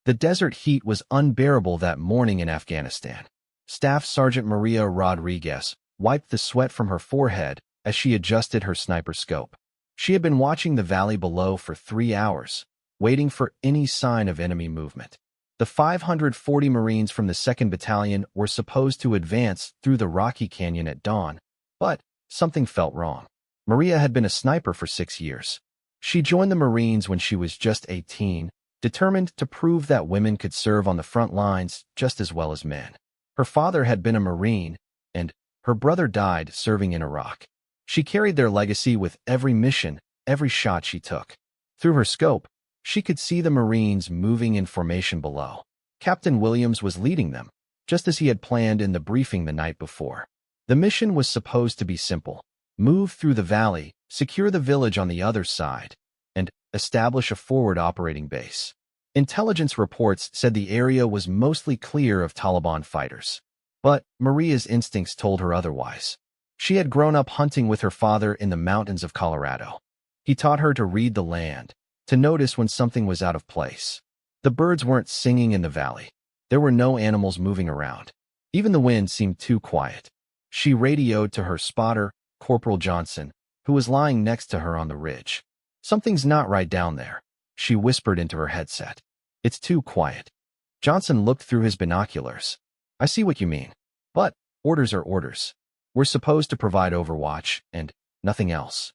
The desert heat was unbearable that morning in Afghanistan. Staff Sergeant Maria Rodriguez wiped the sweat from her forehead as she adjusted her sniper scope. She had been watching the valley below for 3 hours, waiting for any sign of enemy movement. The 540 Marines from the 2nd Battalion were supposed to advance through the rocky canyon at dawn, but something felt wrong. Maria had been a sniper for 6 years. She joined the Marines when she was just 18, determined to prove that women could serve on the front lines just as well as men. Her father had been a Marine, and her brother died serving in Iraq. She carried their legacy with every mission, every shot she took. Through her scope, she could see the Marines moving in formation below. Captain Williams was leading them, just as he had planned in the briefing the night before. The mission was supposed to be simple: move through the valley, secure the village on the other side, and establish a forward operating base. Intelligence reports said the area was mostly clear of Taliban fighters. But Maria's instincts told her otherwise. She had grown up hunting with her father in the mountains of Colorado. He taught her to read the land, to notice when something was out of place. The birds weren't singing in the valley. There were no animals moving around. Even the wind seemed too quiet. She radioed to her spotter, Corporal Johnson, who was lying next to her on the ridge. "Something's not right down there," she whispered into her headset. "It's too quiet." Johnson looked through his binoculars. "I see what you mean. But orders are orders. We're supposed to provide overwatch and nothing else."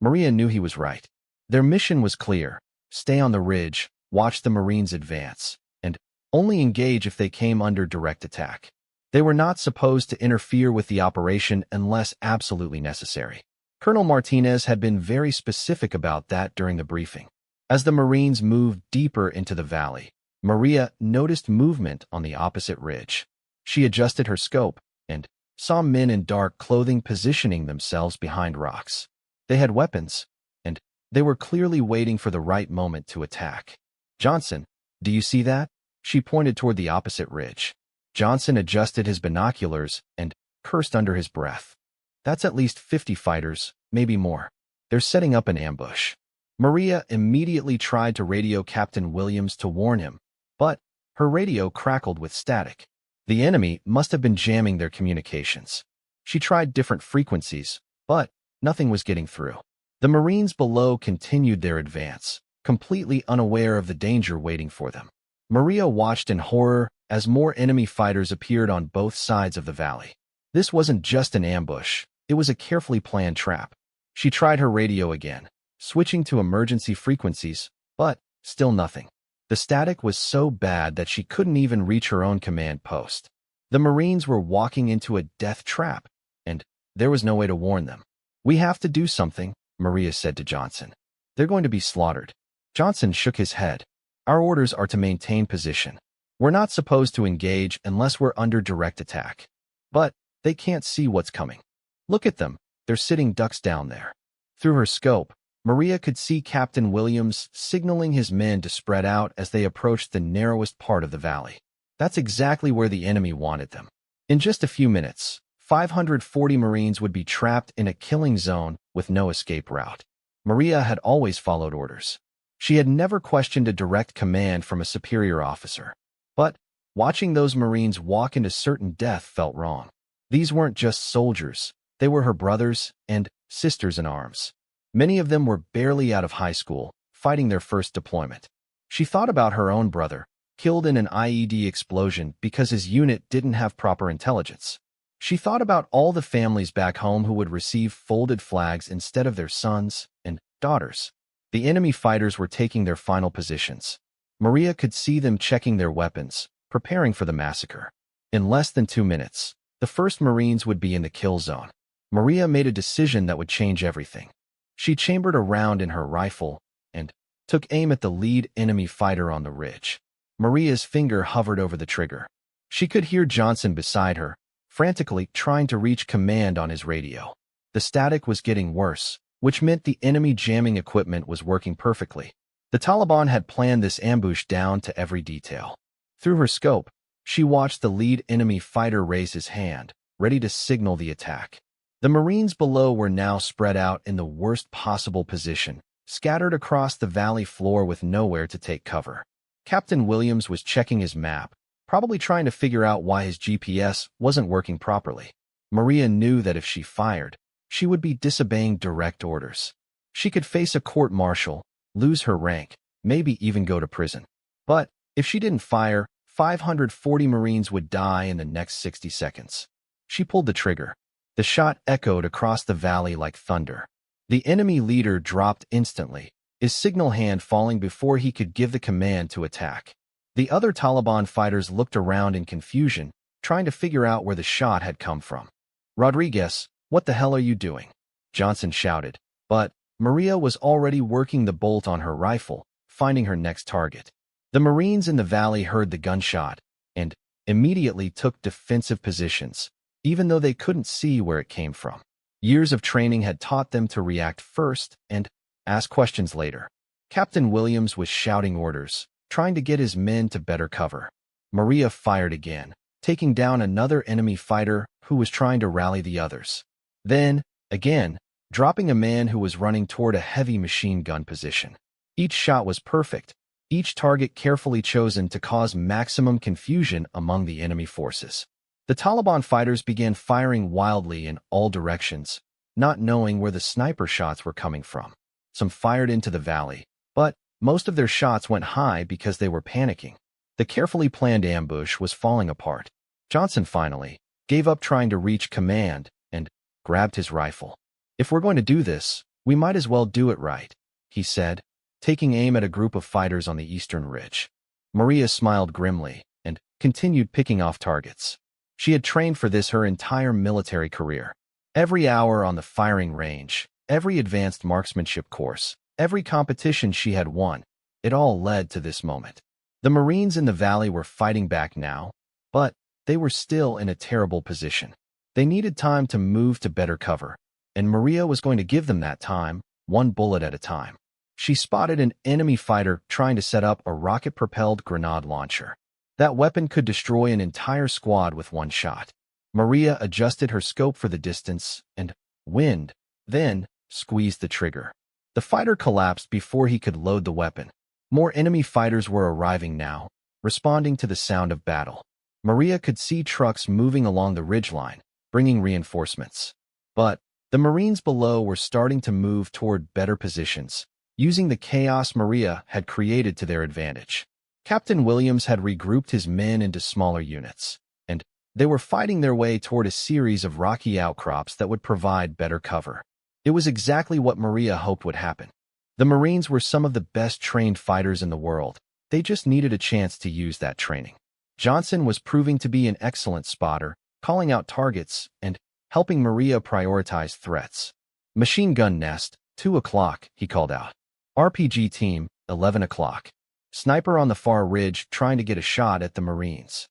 Maria knew he was right. Their mission was clear: stay on the ridge, watch the Marines advance, and only engage if they came under direct attack. They were not supposed to interfere with the operation unless absolutely necessary. Colonel Martinez had been very specific about that during the briefing. As the Marines moved deeper into the valley, Maria noticed movement on the opposite ridge. She adjusted her scope and saw men in dark clothing positioning themselves behind rocks. They had weapons, and they were clearly waiting for the right moment to attack. "Johnson, do you see that?" She pointed toward the opposite ridge. Johnson adjusted his binoculars and cursed under his breath. "That's at least 50 fighters, maybe more. They're setting up an ambush." Maria immediately tried to radio Captain Williams to warn him, but her radio crackled with static. The enemy must have been jamming their communications. She tried different frequencies, but nothing was getting through. The Marines below continued their advance, completely unaware of the danger waiting for them. Maria watched in horror as more enemy fighters appeared on both sides of the valley. This wasn't just an ambush, it was a carefully planned trap. She tried her radio again, switching to emergency frequencies, but still nothing. The static was so bad that she couldn't even reach her own command post. The Marines were walking into a death trap, and there was no way to warn them. "We have to do something," Maria said to Johnson. "They're going to be slaughtered." Johnson shook his head. "Our orders are to maintain position. We're not supposed to engage unless we're under direct attack. But they can't see what's coming. Look at them, they're sitting ducks down there." Through her scope, Maria could see Captain Williams signaling his men to spread out as they approached the narrowest part of the valley. That's exactly where the enemy wanted them. In just a few minutes, 540 Marines would be trapped in a killing zone with no escape route. Maria had always followed orders. She had never questioned a direct command from a superior officer. But watching those Marines walk into certain death felt wrong. These weren't just soldiers, they were her brothers and sisters in arms. Many of them were barely out of high school, fighting their first deployment. She thought about her own brother, killed in an IED explosion because his unit didn't have proper intelligence. She thought about all the families back home who would receive folded flags instead of their sons and daughters. The enemy fighters were taking their final positions. Maria could see them checking their weapons, preparing for the massacre. In less than 2 minutes, the first Marines would be in the kill zone. Maria made a decision that would change everything. She chambered a round in her rifle and took aim at the lead enemy fighter on the ridge. Maria's finger hovered over the trigger. She could hear Johnson beside her, frantically trying to reach command on his radio. The static was getting worse, which meant the enemy jamming equipment was working perfectly. The Taliban had planned this ambush down to every detail. Through her scope, she watched the lead enemy fighter raise his hand, ready to signal the attack. The Marines below were now spread out in the worst possible position, scattered across the valley floor with nowhere to take cover. Captain Williams was checking his map, probably trying to figure out why his GPS wasn't working properly. Maria knew that if she fired, she would be disobeying direct orders. She could face a court-martial, lose her rank, maybe even go to prison. But if she didn't fire, 540 Marines would die in the next 60 seconds. She pulled the trigger. The shot echoed across the valley like thunder. The enemy leader dropped instantly, his signal hand falling before he could give the command to attack. The other Taliban fighters looked around in confusion, trying to figure out where the shot had come from. "Rodriguez, what the hell are you doing?" Johnson shouted, but Maria was already working the bolt on her rifle, finding her next target. The Marines in the valley heard the gunshot and immediately took defensive positions, even though they couldn't see where it came from. Years of training had taught them to react first and ask questions later. Captain Williams was shouting orders, trying to get his men to better cover. Maria fired again, taking down another enemy fighter who was trying to rally the others. Then, again, dropping a man who was running toward a heavy machine gun position. Each shot was perfect, each target carefully chosen to cause maximum confusion among the enemy forces. The Taliban fighters began firing wildly in all directions, not knowing where the sniper shots were coming from. Some fired into the valley, but most of their shots went high because they were panicking. The carefully planned ambush was falling apart. Johnson finally gave up trying to reach command and grabbed his rifle. "If we're going to do this, we might as well do it right," he said, taking aim at a group of fighters on the eastern ridge. Maria smiled grimly and continued picking off targets. She had trained for this her entire military career. Every hour on the firing range, every advanced marksmanship course, every competition she had won, it all led to this moment. The Marines in the valley were fighting back now, but they were still in a terrible position. They needed time to move to better cover, and Maria was going to give them that time, one bullet at a time. She spotted an enemy fighter trying to set up a rocket-propelled grenade launcher. That weapon could destroy an entire squad with one shot. Maria adjusted her scope for the distance and wind, then squeezed the trigger. The fighter collapsed before he could load the weapon. More enemy fighters were arriving now, responding to the sound of battle. Maria could see trucks moving along the ridgeline, bringing reinforcements. But the Marines below were starting to move toward better positions, using the chaos Maria had created to their advantage. Captain Williams had regrouped his men into smaller units, and they were fighting their way toward a series of rocky outcrops that would provide better cover. It was exactly what Maria hoped would happen. The Marines were some of the best trained fighters in the world. They just needed a chance to use that training. Johnson was proving to be an excellent spotter, calling out targets and helping Maria prioritize threats. "Machine gun nest, 2 o'clock, he called out. "RPG team, 11 o'clock. Sniper on the far ridge trying to get a shot at the Marines."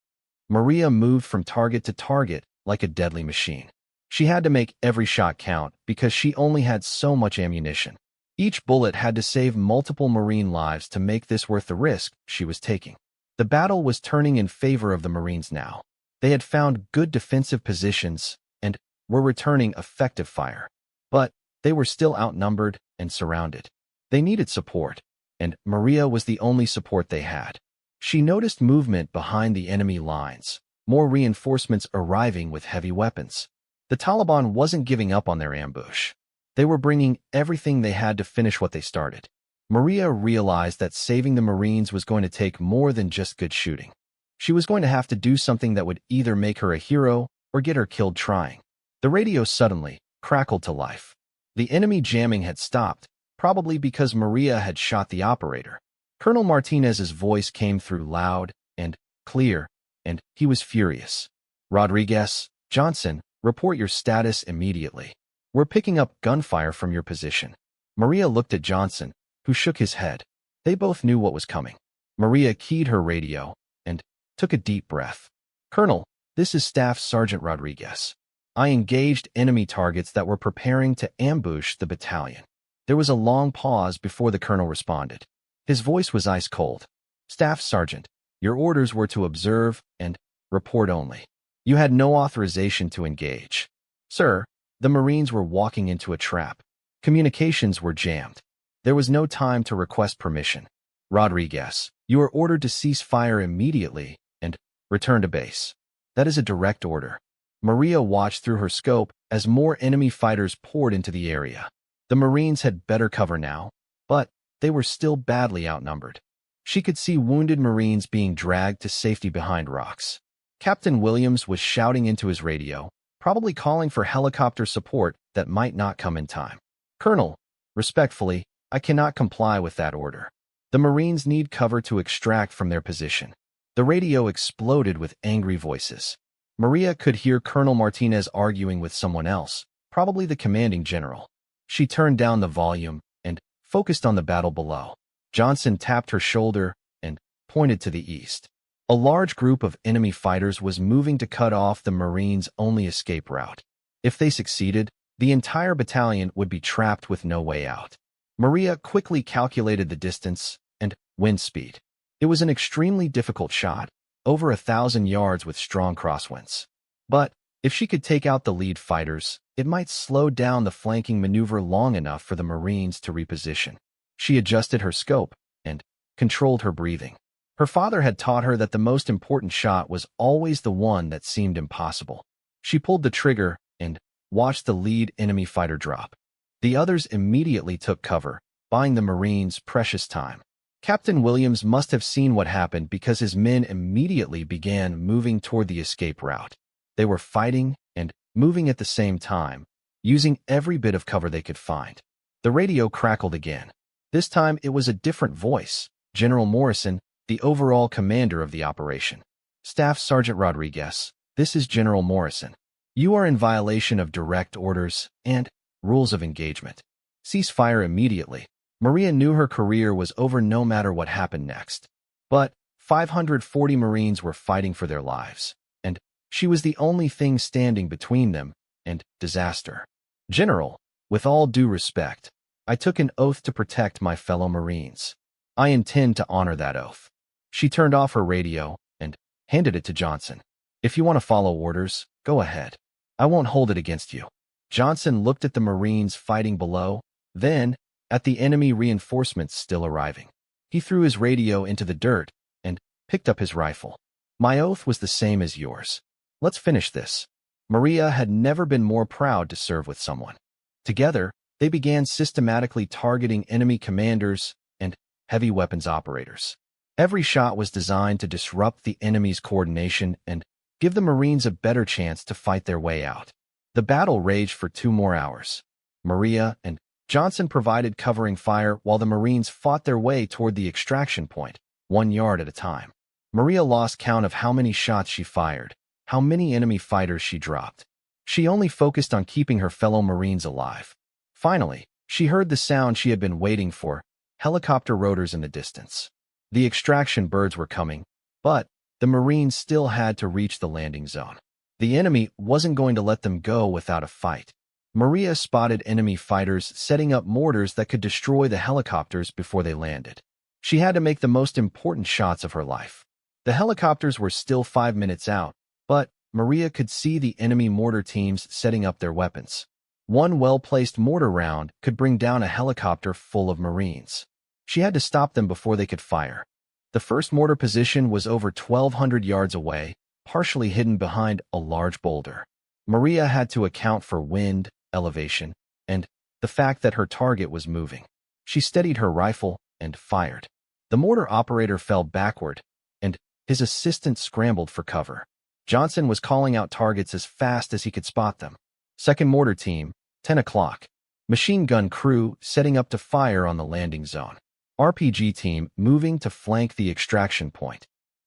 Maria moved from target to target like a deadly machine. She had to make every shot count because she only had so much ammunition. Each bullet had to save multiple Marine lives to make this worth the risk she was taking. The battle was turning in favor of the Marines now. They had found good defensive positions and were returning effective fire. But they were still outnumbered and surrounded. They needed support, and Maria was the only support they had. She noticed movement behind the enemy lines, more reinforcements arriving with heavy weapons. The Taliban wasn't giving up on their ambush. They were bringing everything they had to finish what they started. Maria realized that saving the Marines was going to take more than just good shooting. She was going to have to do something that would either make her a hero or get her killed trying. The radio suddenly crackled to life. The enemy jamming had stopped, probably because Maria had shot the operator. Colonel Martinez's voice came through loud and clear, and he was furious. "Rodriguez, Johnson, report your status immediately. We're picking up gunfire from your position." Maria looked at Johnson, who shook his head. They both knew what was coming. Maria keyed her radio and took a deep breath. "Colonel, this is Staff Sergeant Rodriguez. I engaged enemy targets that were preparing to ambush the battalion." There was a long pause before the colonel responded. His voice was ice cold. "Staff Sergeant, your orders were to observe and report only. You had no authorization to engage." "Sir, the Marines were walking into a trap. Communications were jammed. There was no time to request permission." "Rodriguez, You are ordered to cease fire immediately and return to base. That is a direct order. Maria watched through her scope as more enemy fighters poured into the area. The Marines had better cover now, but they were still badly outnumbered. She could see wounded Marines being dragged to safety behind rocks. Captain Williams was shouting into his radio, probably calling for helicopter support that might not come in time. "Colonel, respectfully, I cannot comply with that order. The Marines need cover to extract from their position." The radio exploded with angry voices. Maria could hear Colonel Martinez arguing with someone else, probably the commanding general. She turned down the volume and focused on the battle below. Johnson tapped her shoulder and pointed to the east. A large group of enemy fighters was moving to cut off the Marines' only escape route. If they succeeded, the entire battalion would be trapped with no way out. Maria quickly calculated the distance and wind speed. It was an extremely difficult shot, over 1,000 yards with strong crosswinds. But if she could take out the lead fighters, it might slow down the flanking maneuver long enough for the Marines to reposition. She adjusted her scope and controlled her breathing. Her father had taught her that the most important shot was always the one that seemed impossible. She pulled the trigger and watched the lead enemy fighter drop. The others immediately took cover, buying the Marines precious time. Captain Williams must have seen what happened because his men immediately began moving toward the escape route. They were fighting and moving at the same time, using every bit of cover they could find. The radio crackled again. This time it was a different voice, General Morrison, the overall commander of the operation. "Staff Sergeant Rodriguez, this is General Morrison. You are in violation of direct orders and rules of engagement. Cease fire immediately." Maria knew her career was over no matter what happened next. But 540 Marines were fighting for their lives, and she was the only thing standing between them and disaster. "General, with all due respect, I took an oath to protect my fellow Marines. I intend to honor that oath." She turned off her radio and handed it to Johnson. "If you want to follow orders, go ahead. I won't hold it against you." Johnson looked at the Marines fighting below, then at the enemy reinforcements still arriving. He threw his radio into the dirt and picked up his rifle. "My oath was the same as yours. Let's finish this." Maria had never been more proud to serve with someone. Together, they began systematically targeting enemy commanders and heavy weapons operators. Every shot was designed to disrupt the enemy's coordination and give the Marines a better chance to fight their way out. The battle raged for 2 more hours. Maria and Johnson provided covering fire while the Marines fought their way toward the extraction point, 1 yard at a time. Maria lost count of how many shots she fired, how many enemy fighters she dropped. She only focused on keeping her fellow Marines alive. Finally, she heard the sound she had been waiting for, helicopter rotors in the distance. The extraction birds were coming, but the Marines still had to reach the landing zone. The enemy wasn't going to let them go without a fight. Maria spotted enemy fighters setting up mortars that could destroy the helicopters before they landed. She had to make the most important shots of her life. The helicopters were still 5 minutes out, but Maria could see the enemy mortar teams setting up their weapons. One well-placed mortar round could bring down a helicopter full of Marines. She had to stop them before they could fire. The first mortar position was over 1,200 yards away, partially hidden behind a large boulder. Maria had to account for wind, elevation, and the fact that her target was moving. She steadied her rifle and fired. The mortar operator fell backward, and his assistant scrambled for cover. Johnson was calling out targets as fast as he could spot them. Second mortar team, 10 o'clock. Machine gun crew setting up to fire on the landing zone. RPG team moving to flank the extraction point.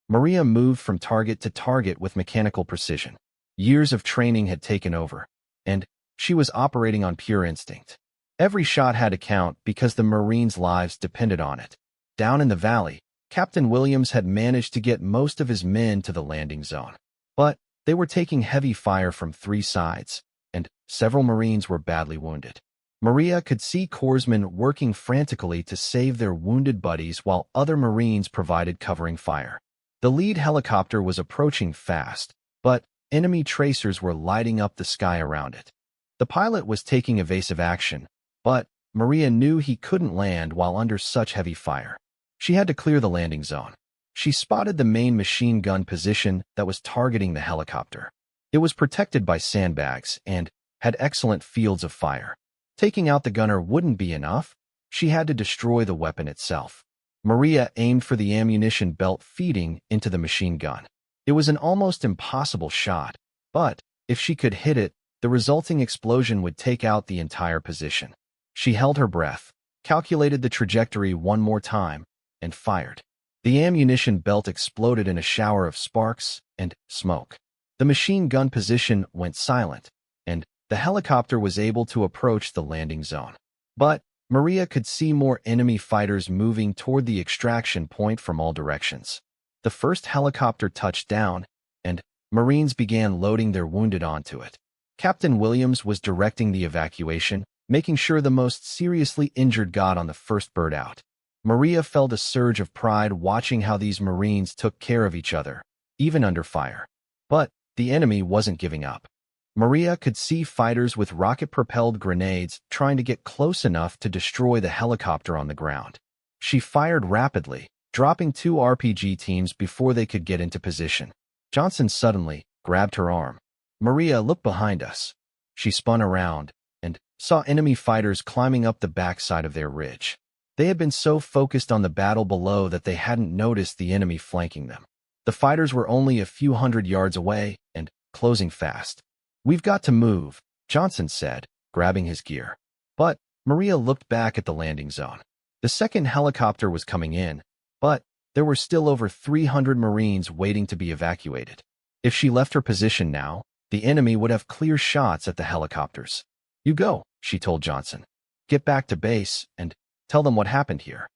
Maria moved from target to target with mechanical precision. Years of training had taken over, and she was operating on pure instinct. Every shot had to count because the Marines' lives depended on it. Down in the valley, Captain Williams had managed to get most of his men to the landing zone. But they were taking heavy fire from 3 sides, and several Marines were badly wounded. Maria could see corpsmen working frantically to save their wounded buddies while other Marines provided covering fire. The lead helicopter was approaching fast, but enemy tracers were lighting up the sky around it. The pilot was taking evasive action, but Maria knew he couldn't land while under such heavy fire. She had to clear the landing zone. She spotted the main machine gun position that was targeting the helicopter. It was protected by sandbags and had excellent fields of fire. Taking out the gunner wouldn't be enough. She had to destroy the weapon itself. Maria aimed for the ammunition belt feeding into the machine gun. It was an almost impossible shot, but if she could hit it, the resulting explosion would take out the entire position. She held her breath, calculated the trajectory one more time, and fired. The ammunition belt exploded in a shower of sparks and smoke. The machine gun position went silent, and the helicopter was able to approach the landing zone. But Maria could see more enemy fighters moving toward the extraction point from all directions. The first helicopter touched down, and Marines began loading their wounded onto it. Captain Williams was directing the evacuation, making sure the most seriously injured got on the first bird out. Maria felt a surge of pride watching how these Marines took care of each other, even under fire. But the enemy wasn't giving up. Maria could see fighters with rocket-propelled grenades trying to get close enough to destroy the helicopter on the ground. She fired rapidly, dropping 2 RPG teams before they could get into position. Johnson suddenly grabbed her arm. "Maria, look behind us." She spun around and saw enemy fighters climbing up the backside of their ridge. They had been so focused on the battle below that they hadn't noticed the enemy flanking them. The fighters were only a few hundred yards away and closing fast. "We've got to move," Johnson said, grabbing his gear. But Maria looked back at the landing zone. The second helicopter was coming in, but there were still over 300 Marines waiting to be evacuated. If she left her position now, the enemy would have clear shots at the helicopters. "You go," she told Johnson. "Get back to base and tell them what happened here."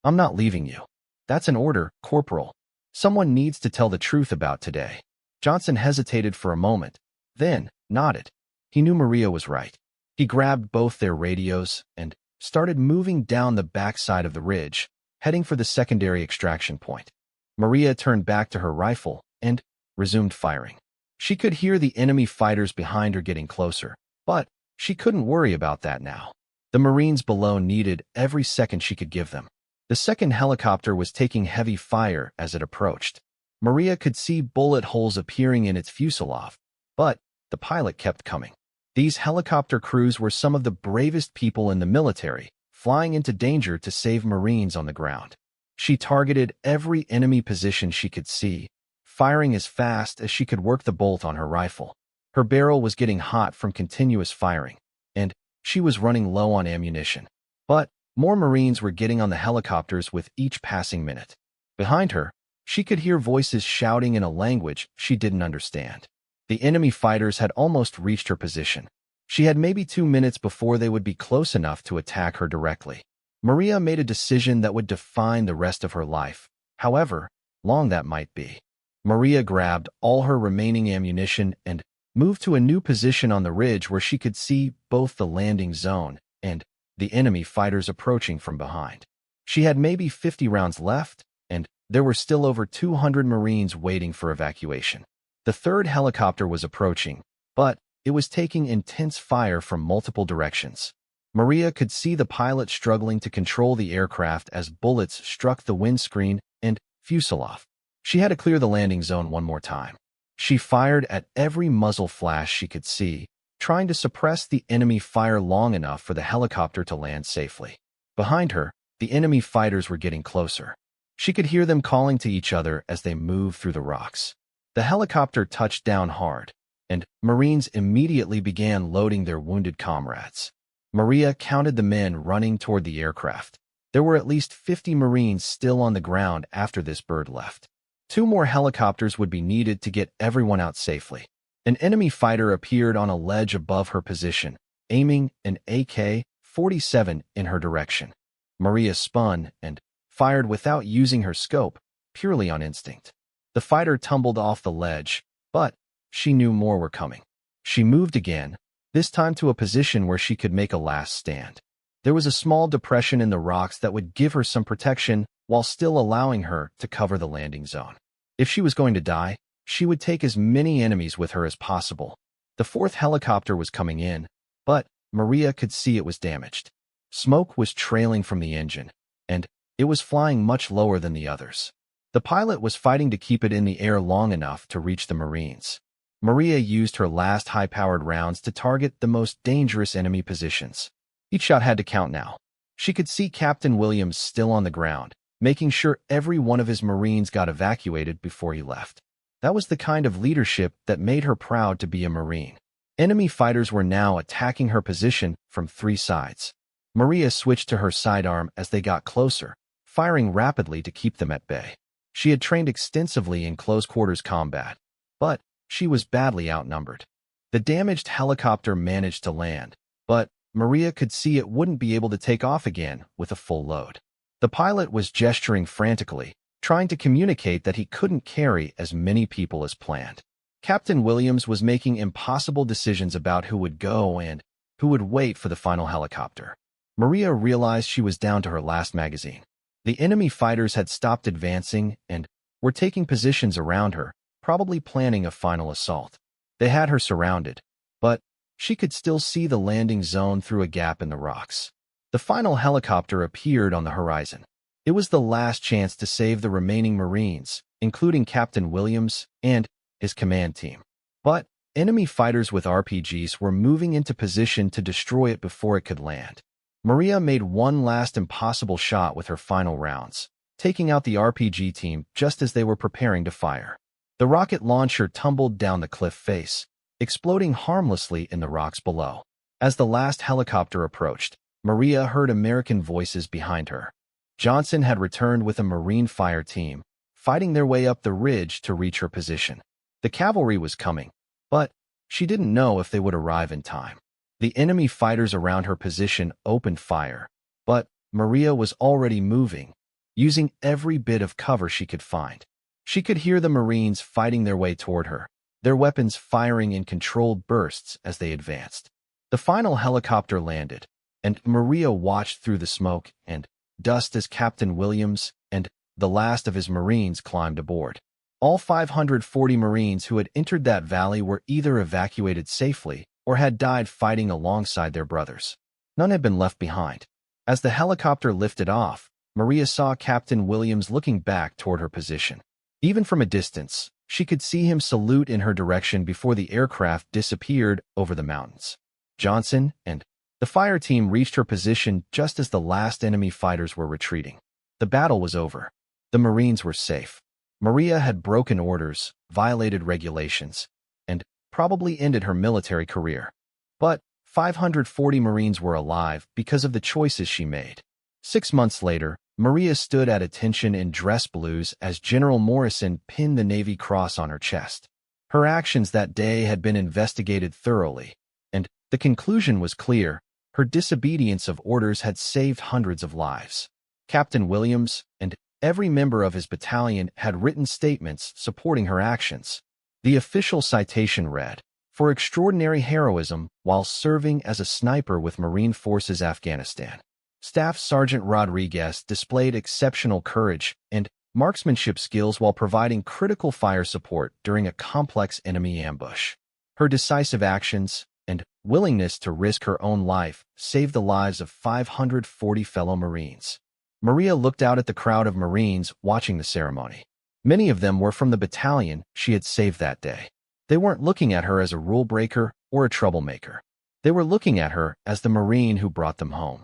"I'm not leaving you." "That's an order, Corporal. Someone needs to tell the truth about today." Johnson hesitated for a moment, then nodded. He knew Maria was right. He grabbed both their radios and started moving down the backside of the ridge, heading for the secondary extraction point. Maria turned back to her rifle and resumed firing. She could hear the enemy fighters behind her getting closer, but she couldn't worry about that now. The Marines below needed every second she could give them. The second helicopter was taking heavy fire as it approached. Maria could see bullet holes appearing in its fuselage, but the pilot kept coming. These helicopter crews were some of the bravest people in the military, flying into danger to save Marines on the ground. She targeted every enemy position she could see, firing as fast as she could work the bolt on her rifle. Her barrel was getting hot from continuous firing, and she was running low on ammunition. But more Marines were getting on the helicopters with each passing minute. Behind her, she could hear voices shouting in a language she didn't understand. The enemy fighters had almost reached her position. She had maybe 2 minutes before they would be close enough to attack her directly. Maria made a decision that would define the rest of her life, however long that might be. Maria grabbed all her remaining ammunition and moved to a new position on the ridge where she could see both the landing zone and the enemy fighters approaching from behind. She had maybe 50 rounds left, and there were still over 200 Marines waiting for evacuation. The third helicopter was approaching, but it was taking intense fire from multiple directions. Maria could see the pilot struggling to control the aircraft as bullets struck the windscreen and fuselage. She had to clear the landing zone one more time. She fired at every muzzle flash she could see, trying to suppress the enemy fire long enough for the helicopter to land safely. Behind her, the enemy fighters were getting closer. She could hear them calling to each other as they moved through the rocks. The helicopter touched down hard, and Marines immediately began loading their wounded comrades. Maria counted the men running toward the aircraft. There were at least 50 Marines still on the ground after this bird left. 2 more helicopters would be needed to get everyone out safely. An enemy fighter appeared on a ledge above her position, aiming an AK-47 in her direction. Maria spun and fired without using her scope, purely on instinct. The fighter tumbled off the ledge, but she knew more were coming. She moved again, this time to a position where she could make a last stand. There was a small depression in the rocks that would give her some protection while still allowing her to cover the landing zone. If she was going to die, she would take as many enemies with her as possible. The fourth helicopter was coming in, but Maria could see it was damaged. Smoke was trailing from the engine, and It was flying much lower than the others. The pilot was fighting to keep it in the air long enough to reach the Marines. Maria used her last high-powered rounds to target the most dangerous enemy positions. Each shot had to count now. She could see Captain Williams still on the ground, making sure every one of his Marines got evacuated before he left. That was the kind of leadership that made her proud to be a Marine. Enemy fighters were now attacking her position from 3 sides. Maria switched to her sidearm as they got closer, firing rapidly to keep them at bay. She had trained extensively in close-quarters combat, but she was badly outnumbered. The damaged helicopter managed to land, but Maria could see it wouldn't be able to take off again with a full load. The pilot was gesturing frantically, trying to communicate that he couldn't carry as many people as planned. Captain Williams was making impossible decisions about who would go and who would wait for the final helicopter. Maria realized she was down to her last magazine. The enemy fighters had stopped advancing and were taking positions around her, probably planning a final assault. They had her surrounded, but she could still see the landing zone through a gap in the rocks. The final helicopter appeared on the horizon. It was the last chance to save the remaining Marines, including Captain Williams and his command team. But enemy fighters with RPGs were moving into position to destroy it before it could land. Maria made one last impossible shot with her final rounds, taking out the RPG team just as they were preparing to fire. The rocket launcher tumbled down the cliff face, exploding harmlessly in the rocks below. As the last helicopter approached, Maria heard American voices behind her. Johnson had returned with a Marine fire team, fighting their way up the ridge to reach her position. The cavalry was coming, but she didn't know if they would arrive in time. The enemy fighters around her position opened fire, but Maria was already moving, using every bit of cover she could find. She could hear the Marines fighting their way toward her, their weapons firing in controlled bursts as they advanced. The final helicopter landed, and Maria watched through the smoke and dust as Captain Williams and the last of his Marines climbed aboard. All 540 Marines who had entered that valley were either evacuated safely or had died fighting alongside their brothers. None had been left behind. As the helicopter lifted off, Maria saw Captain Williams looking back toward her position. Even from a distance, she could see him salute in her direction before the aircraft disappeared over the mountains. Johnson and the fire team reached her position just as the last enemy fighters were retreating. The battle was over. The Marines were safe. Maria had broken orders, violated regulations, and probably ended her military career. But 540 Marines were alive because of the choices she made. 6 months later, Maria stood at attention in dress blues as General Morrison pinned the Navy Cross on her chest. Her actions that day had been investigated thoroughly, and the conclusion was clear. Her disobedience of orders had saved hundreds of lives. Captain Williams and every member of his battalion had written statements supporting her actions. The official citation read, "For extraordinary heroism while serving as a sniper with Marine Forces Afghanistan, Staff Sergeant Rodriguez displayed exceptional courage and marksmanship skills while providing critical fire support during a complex enemy ambush. Her decisive actions and willingness to risk her own life saved the lives of 540 fellow Marines." Maria looked out at the crowd of Marines watching the ceremony. Many of them were from the battalion she had saved that day. They weren't looking at her as a rule breaker or a troublemaker. They were looking at her as the Marine who brought them home.